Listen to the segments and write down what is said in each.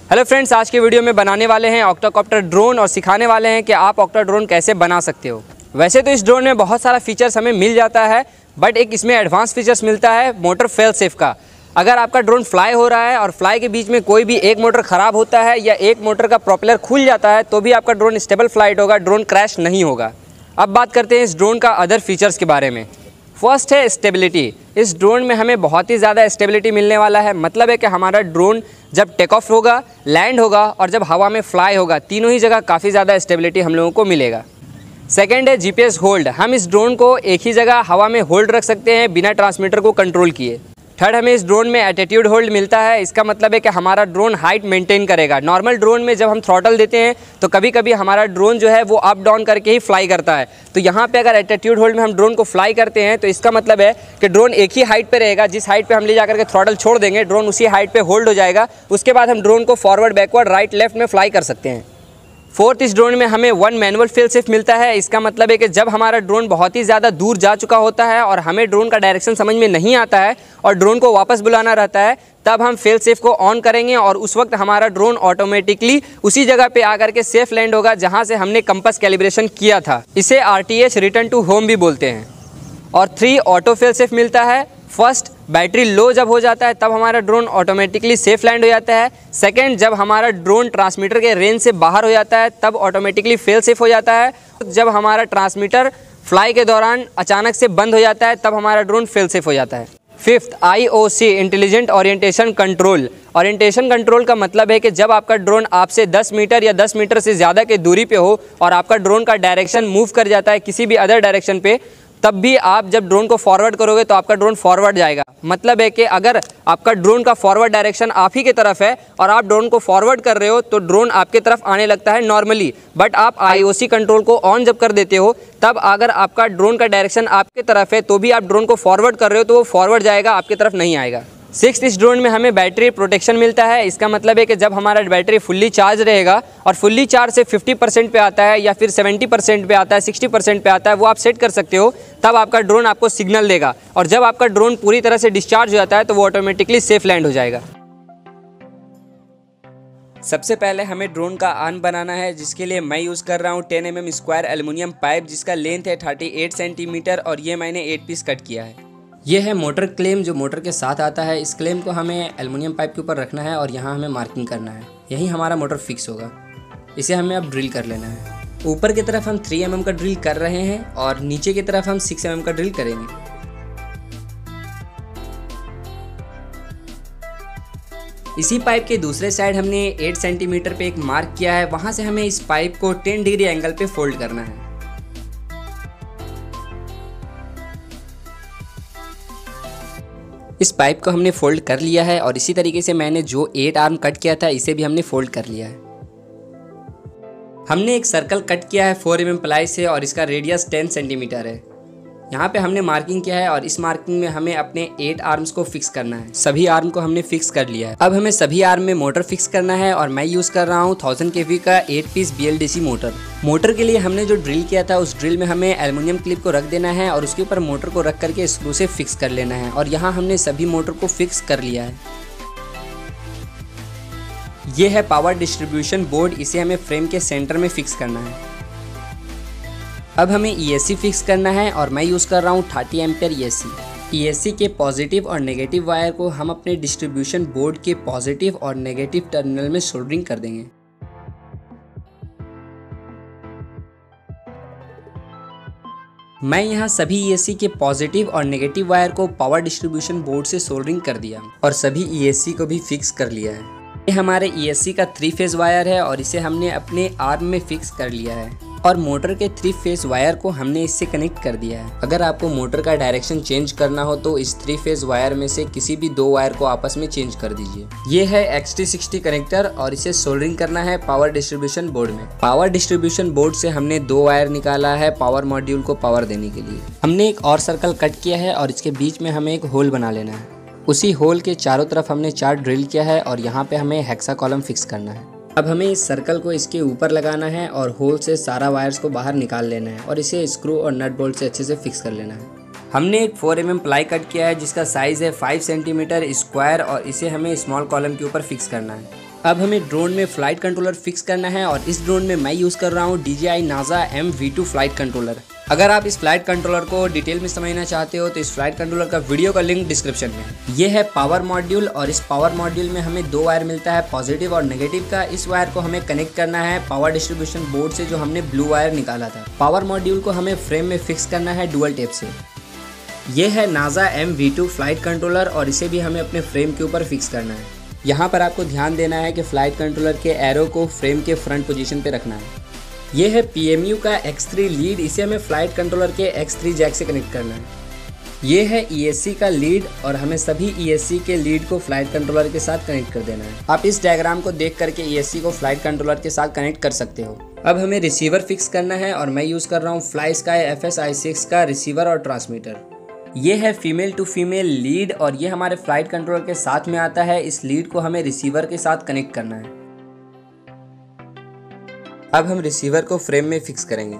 Hello friends, आज के video में बनाने वाले हैं ऑक्टाकॉप्टर ड्रोन और सिखाने वाले हैं कि आप ऑक्टा ड्रोन कैसे बना सकते हो। वैसे तो इस ड्रोन में बहुत सारा फीचर्स हमें मिल जाता है, बट एक इसमें एडवांस फीचर्स मिलता है मोटर फेल सेफ का। अगर आपका ड्रोन फ्लाई हो रहा है और फ्लाई के बीच में कोई भी एक मोटर ख़राब होता है या एक मोटर का प्रोपेलर खुल जाता है तो भी आपका ड्रोन स्टेबल फ्लाइट होगा, ड्रोन क्रैश नहीं होगा। अब बात करते हैं इस ड्रोन का अदर फीचर्स के बारे में। फर्स्ट है स्टेबिलिटी। इस ड्रोन में हमें बहुत ही ज़्यादा स्टेबिलिटी मिलने वाला है। मतलब है कि हमारा ड्रोन जब टेक ऑफ होगा, लैंड होगा और जब हवा में फ्लाई होगा, तीनों ही जगह काफ़ी ज़्यादा स्टेबिलिटी हम लोगों को मिलेगा। सेकेंड है जीपीएस होल्ड। हम इस ड्रोन को एक ही जगह हवा में होल्ड रख सकते हैं बिना ट्रांसमीटर को कंट्रोल किए। थर्ड, हमें इस ड्रोन में एटीट्यूड होल्ड मिलता है। इसका मतलब है कि हमारा ड्रोन हाइट मेंटेन करेगा। नॉर्मल ड्रोन में जब हम थ्रॉटल देते हैं तो कभी कभी हमारा ड्रोन जो है वो अप डाउन करके ही फ्लाई करता है। तो यहाँ पे अगर एटीट्यूड होल्ड में हम ड्रोन को फ्लाई करते हैं तो इसका मतलब है कि ड्रोन एक ही हाइट पे रहेगा। जिस हाइट पे हम ले जाकर के थ्रॉटल छोड़ देंगे, ड्रोन उसी हाइट पे होल्ड हो जाएगा। उसके बाद हम ड्रोन को फॉरवर्ड, बैकवर्ड, राइट, लेफ्ट में फ्लाई कर सकते हैं। फोर्थ, इस ड्रोन में हमें 1 मैनुअल फेल सेफ मिलता है। इसका मतलब है कि जब हमारा ड्रोन बहुत ही ज़्यादा दूर जा चुका होता है और हमें ड्रोन का डायरेक्शन समझ में नहीं आता है और ड्रोन को वापस बुलाना रहता है, तब हम फेल सेफ को ऑन करेंगे और उस वक्त हमारा ड्रोन ऑटोमेटिकली उसी जगह पे आकर के सेफ लैंड होगा जहां से हमने कंपास कैलिब्रेशन किया था। इसे आरटीएच, रिटर्न टू होम भी बोलते हैं। और 3, ऑटो फेल सेफ मिलता है। फर्स्ट, बैटरी लो जब हो जाता है तब हमारा ड्रोन ऑटोमेटिकली सेफ लैंड हो जाता है। सेकंड, जब हमारा ड्रोन ट्रांसमीटर के रेंज से बाहर हो जाता है तब ऑटोमेटिकली फेल सेफ हो जाता है। जब हमारा ट्रांसमीटर फ्लाई के दौरान अचानक से बंद हो जाता है तब हमारा ड्रोन फेल सेफ हो जाता है। Fifth, IOC, intelligent orientation control. Orientation control का मतलब है कि जब आपका ड्रोन आपसे 10 मीटर या 10 मीटर से ज़्यादा की दूरी पे हो और आपका ड्रोन का डायरेक्शन मूव कर जाता है किसी भी अदर डायरेक्शन पे, तब भी आप जब ड्रोन को फॉरवर्ड करोगे तो आपका ड्रोन फॉरवर्ड जाएगा। मतलब है कि अगर आपका ड्रोन का फॉरवर्ड डायरेक्शन आप ही की तरफ है और आप ड्रोन को फॉरवर्ड कर रहे हो तो ड्रोन आपके तरफ आने लगता है नॉर्मली। बट आप IOC कंट्रोल को ऑन जब कर देते हो तब अगर आपका ड्रोन का डायरेक्शन आपके तरफ है तो भी आप ड्रोन को फॉरवर्ड कर रहे हो तो वो फॉरवर्ड जाएगा, आपकी तरफ नहीं आएगा। सिक्स्थ, इस ड्रोन में हमें बैटरी प्रोटेक्शन मिलता है। इसका मतलब है कि जब हमारा बैटरी फुल्ली चार्ज रहेगा और फुल्ली चार्ज से 50% पे आता है या फिर 70% पे आता है, 60% पे आता है, वो आप सेट कर सकते हो। तब आपका ड्रोन आपको सिग्नल देगा और जब आपका ड्रोन पूरी तरह से डिस्चार्ज हो जाता है तो वो ऑटोमेटिकली सेफ लैंड हो जाएगा। सबसे पहले हमें ड्रोन का आर्म बनाना है, जिसके लिए मैं यूज़ कर रहा हूँ 10 mm स्क्वायर एल्युमिनियम पाइप, जिसका लेंथ है 38 सेंटीमीटर और ये मैंने 8 पीस कट किया है। ये है मोटर क्लेम जो मोटर के साथ आता है। इस क्लेम को हमें एल्युमिनियम पाइप के ऊपर रखना है और यहाँ हमें मार्किंग करना है। यही हमारा मोटर फिक्स होगा। इसे हमें अब ड्रिल कर लेना है। ऊपर की तरफ हम 3 mm का ड्रिल कर रहे हैं और नीचे की तरफ हम 6 mm का ड्रिल करेंगे। इसी पाइप के दूसरे साइड हमने 8 सेंटीमीटर पे एक मार्क किया है। वहाँ से हमें इस पाइप को 10 डिग्री एंगल पे फोल्ड करना है। इस पाइप को हमने फोल्ड कर लिया है और इसी तरीके से मैंने जो 8 आर्म कट किया था इसे भी हमने फोल्ड कर लिया है। हमने एक सर्कल कट किया है 4 mm प्लाई से और इसका रेडियस 10 सेंटीमीटर है। यहाँ पे हमने मार्किंग किया है और इस मार्किंग में हमें अपने 8 आर्म्स को फिक्स करना है। सभी आर्म को हमने फिक्स कर लिया है। अब हमें सभी आर्म में मोटर फिक्स करना है और मैं यूज़ कर रहा हूँ 1000 kV का 8 पीस BLDC मोटर। मोटर के लिए हमने जो ड्रिल किया था उस ड्रिल में हमें एल्युमिनियम क्लिप को रख देना है और उसके ऊपर मोटर को रख करके स्क्रू से फिक्स कर लेना है। और यहाँ हमने सभी मोटर को फिक्स कर लिया है। ये है पावर डिस्ट्रीब्यूशन बोर्ड, इसे हमें फ्रेम के सेंटर में फिक्स करना है। अब हमें ESC फिक्स करना है और मैं यूज़ कर रहा हूँ 30 एम्पियर ESC। ESC के पॉजिटिव और नेगेटिव वायर को हम अपने डिस्ट्रीब्यूशन बोर्ड के पॉजिटिव और नेगेटिव टर्मिनल में सोल्डरिंग कर देंगे। मैं यहाँ सभी ESC के पॉजिटिव और नेगेटिव वायर को पावर डिस्ट्रीब्यूशन बोर्ड से सोल्डरिंग कर दिया और सभी ESC को भी फिक्स कर लिया है। ये हमारे ESC का 3 फेज वायर है और इसे हमने अपने आर्म में फिक्स कर लिया है और मोटर के 3 फेज वायर को हमने इससे कनेक्ट कर दिया है। अगर आपको मोटर का डायरेक्शन चेंज करना हो तो इस 3 फेज वायर में से किसी भी 2 वायर को आपस में चेंज कर दीजिए। ये है XT60 कनेक्टर और इसे सोल्डरिंग करना है पावर डिस्ट्रीब्यूशन बोर्ड में। पावर डिस्ट्रीब्यूशन बोर्ड से हमने 2 वायर निकाला है पावर मॉड्यूल को पावर देने के लिए। हमने एक और सर्कल कट किया है और इसके बीच में हमें एक होल बना लेना है। उसी होल के चारों तरफ हमने 4 ड्रिल किया है और यहाँ पे हमें हेक्सा कॉलम फिक्स करना है। अब हमें इस सर्कल को इसके ऊपर लगाना है और होल से सारा वायर्स को बाहर निकाल लेना है और इसे स्क्रू और नट बोल्ट से अच्छे से फिक्स कर लेना है। हमने एक 4 mm प्लाई कट किया है जिसका साइज़ है 5 सेंटीमीटर स्क्वायर और इसे हमें स्मॉल कॉलम के ऊपर फिक्स करना है। अब हमें ड्रोन में फ्लाइट कंट्रोलर फिक्स करना है और इस ड्रोन में मैं यूज़ कर रहा हूँ DJI NASA MV2 flight controller. अगर आप इस फ्लाइट कंट्रोलर को डिटेल में समझना चाहते हो तो इस फ्लाइट कंट्रोलर का वीडियो का लिंक डिस्क्रिप्शन में है। ये है पावर मॉड्यूल और इस पावर मॉड्यूल में हमें 2 वायर मिलता है, पॉजिटिव और नेगेटिव का। इस वायर को हमें कनेक्ट करना है पावर डिस्ट्रीब्यूशन बोर्ड से जो हमने ब्लू वायर निकाला था। पावर मॉड्यूल को हमें फ्रेम में फिक्स करना है डुअल टेप से। ये है NASA MV2 फ्लाइट कंट्रोलर और इसे भी हमें अपने फ्रेम के ऊपर फिक्स करना है। यहाँ पर आपको ध्यान देना है कि फ्लाइट कंट्रोलर के एरो को फ्रेम के फ्रंट पोजीशन पे रखना है। ये है PMU का X3 लीड, इसे हमें फ्लाइट कंट्रोलर के X3 जैक से कनेक्ट करना है। ये है ESC का लीड और हमें सभी ESC के लीड को फ्लाइट कंट्रोलर के साथ कनेक्ट कर देना है। आप इस डायग्राम को देख करके ESC को फ्लाइट कंट्रोलर के साथ कनेक्ट कर सकते हो। अब हमें रिसीवर फिक्स करना है और मैं यूज़ कर रहा हूँ FlySky FS-i6 का रिसीवर और ट्रांसमीटर। ये है फीमेल टू फीमेल लीड और ये हमारे फ्लाइट कंट्रोलर के साथ में आता है। इस लीड को हमें रिसीवर के साथ कनेक्ट करना है। अब हम रिसीवर को फ्रेम में फिक्स करेंगे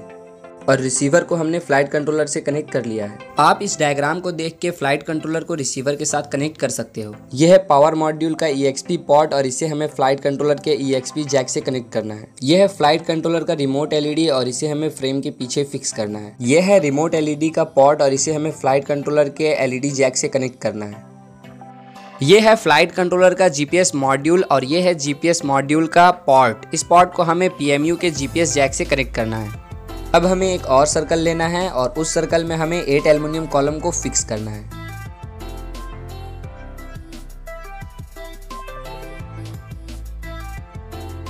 और रिसीवर को हमने फ्लाइट कंट्रोलर से कनेक्ट कर लिया है। आप इस डायग्राम को देख के फ्लाइट कंट्रोलर को रिसीवर के साथ कनेक्ट कर सकते हो। यह है पावर मॉड्यूल का EXP पोर्ट और इसे हमें फ्लाइट कंट्रोलर के EXP जैक से कनेक्ट करना है। यह है फ्लाइट कंट्रोलर का रिमोट LED और इसे हमें फ्रेम के पीछे फिक्स करना है। यह है रिमोट LED का पोर्ट और इसे हमें फ्लाइट कंट्रोलर के LED जैक से कनेक्ट करना है। ये है फ्लाइट कंट्रोलर का GPS मॉड्यूल और ये है GPS मॉड्यूल का पोर्ट। इस पोर्ट को हमें PMU के GPS जैक से कनेक्ट करना है। अब हमें एक और सर्कल लेना है और उस सर्कल में हमें 8 एल्युमिनियम कॉलम को फिक्स करना है।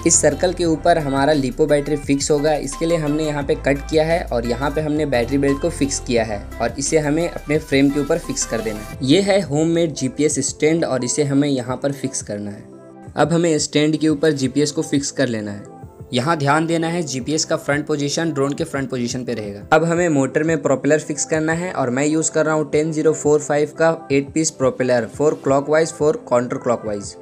इस सर्कल के ऊपर हमारा लिपो बैटरी फिक्स होगा। इसके लिए हमने यहाँ पे कट किया है और यहाँ पे हमने बैटरी बेल्ट को फिक्स किया है और इसे हमें अपने फ्रेम के ऊपर फिक्स कर देना है। ये है होममेड GPS स्टैंड और इसे हमें यहाँ पर फिक्स करना है। अब हमें स्टैंड के ऊपर GPS को फिक्स कर लेना है। यहाँ ध्यान देना है GPS का फ्रंट पोजीशन ड्रोन के फ्रंट पोजीशन पे रहेगा। अब हमें मोटर में प्रोपेलर फिक्स करना है और मैं यूज़ कर रहा हूँ 10045 का 8 piece propeller, 4 clockwise 4 counter clockwise.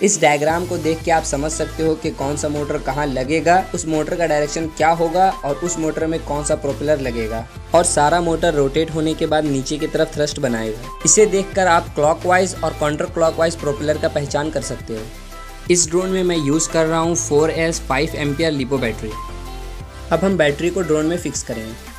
इस डायग्राम को देख के आप समझ सकते हो कि कौन सा मोटर कहाँ लगेगा, उस मोटर का डायरेक्शन क्या होगा और उस मोटर में कौन सा प्रोपेलर लगेगा और सारा मोटर रोटेट होने के बाद नीचे की तरफ थ्रस्ट बनाएगा। इसे देखकर आप क्लॉकवाइज और काउंटर क्लॉकवाइज प्रोपेलर का पहचान कर सकते हो। इस ड्रोन में मैं यूज़ कर रहा हूँ 4S 5 एम्पियर लिपो बैटरी। अब हम बैटरी को ड्रोन में फिक्स करेंगे।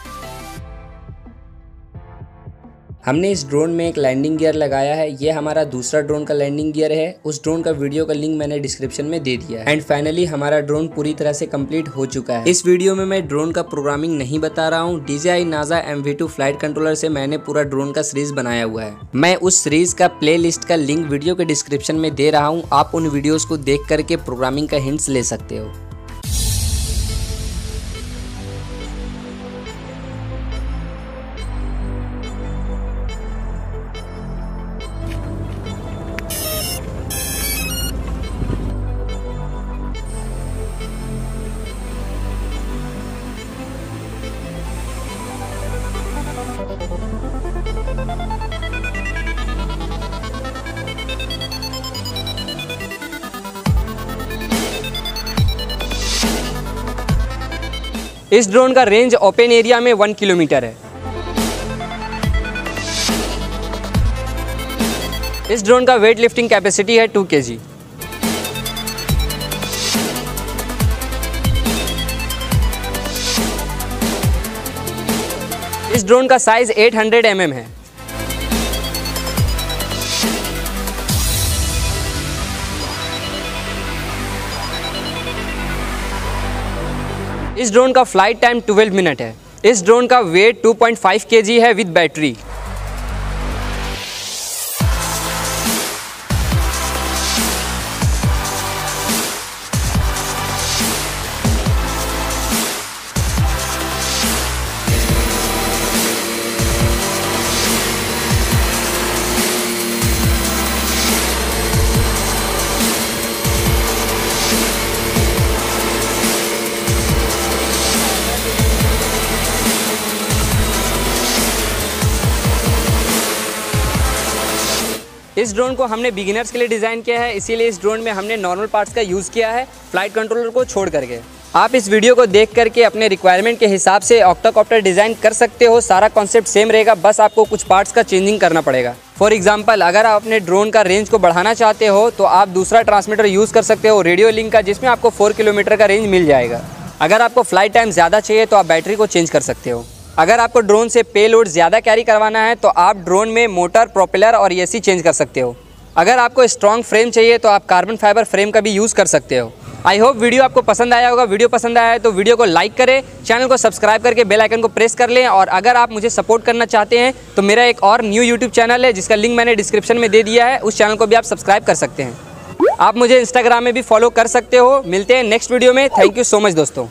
हमने इस ड्रोन में एक लैंडिंग गियर लगाया है। ये हमारा दूसरा ड्रोन का लैंडिंग गियर है। उस ड्रोन का वीडियो का लिंक मैंने डिस्क्रिप्शन में दे दिया है। एंड फाइनली हमारा ड्रोन पूरी तरह से कंप्लीट हो चुका है। इस वीडियो में मैं ड्रोन का प्रोग्रामिंग नहीं बता रहा हूँ। DJI NASA MV2 flight controller से मैंने पूरा ड्रोन का सीरीज बनाया हुआ है। मैं उस सीरीज का प्ले लिस्ट का लिंक वीडियो के डिस्क्रिप्शन में दे रहा हूँ। आप उन वीडियोज को देख करके प्रोग्रामिंग का हिंट्स ले सकते हो। इस ड्रोन का रेंज ओपन एरिया में 1 किलोमीटर है। इस ड्रोन का वेट लिफ्टिंग कैपेसिटी है 2 kg। इस ड्रोन का साइज 800 mm है। इस ड्रोन का फ्लाइट टाइम 12 मिनट है। इस ड्रोन का वेट 2.5 kg है विद बैटरी। इस ड्रोन को हमने बिगिनर्स के लिए डिज़ाइन किया है, इसीलिए इस ड्रोन में हमने नॉर्मल पार्ट्स का यूज़ किया है फ्लाइट कंट्रोलर को छोड़ करके। आप इस वीडियो को देख करके अपने रिक्वायरमेंट के हिसाब से ऑक्टाकॉप्टर डिज़ाइन कर सकते हो। सारा कॉन्सेप्ट सेम रहेगा, बस आपको कुछ पार्ट्स का चेंजिंग करना पड़ेगा। फॉर एग्जांपल अगर आप अपने ड्रोन का रेंज को बढ़ाना चाहते हो तो आप दूसरा ट्रांसमीटर यूज़ कर सकते हो रेडियो लिंक का, जिसमें आपको 4 किलोमीटर का रेंज मिल जाएगा। अगर आपको फ्लाइट टाइम ज़्यादा चाहिए तो आप बैटरी को चेंज कर सकते हो। अगर आपको ड्रोन से पे लोड ज़्यादा कैरी करवाना है तो आप ड्रोन में मोटर, प्रोपेलर और एसी चेंज कर सकते हो। अगर आपको स्ट्रॉन्ग फ्रेम चाहिए तो आप कार्बन फाइबर फ्रेम का भी यूज़ कर सकते हो। आई होप वीडियो आपको पसंद आया होगा। वीडियो पसंद आया है तो वीडियो को लाइक करें, चैनल को सब्सक्राइब करके बेल आइकन को प्रेस कर लें। और अगर आप मुझे सपोर्ट करना चाहते हैं तो मेरा एक और न्यू यूट्यूब चैनल है जिसका लिंक मैंने डिस्क्रिप्शन में दे दिया है, उस चैनल को भी आप सब्सक्राइब कर सकते हैं। आप मुझे इंस्टाग्राम में भी फॉलो कर सकते हो। मिलते हैं नेक्स्ट वीडियो में। थैंक यू सो मच दोस्तों।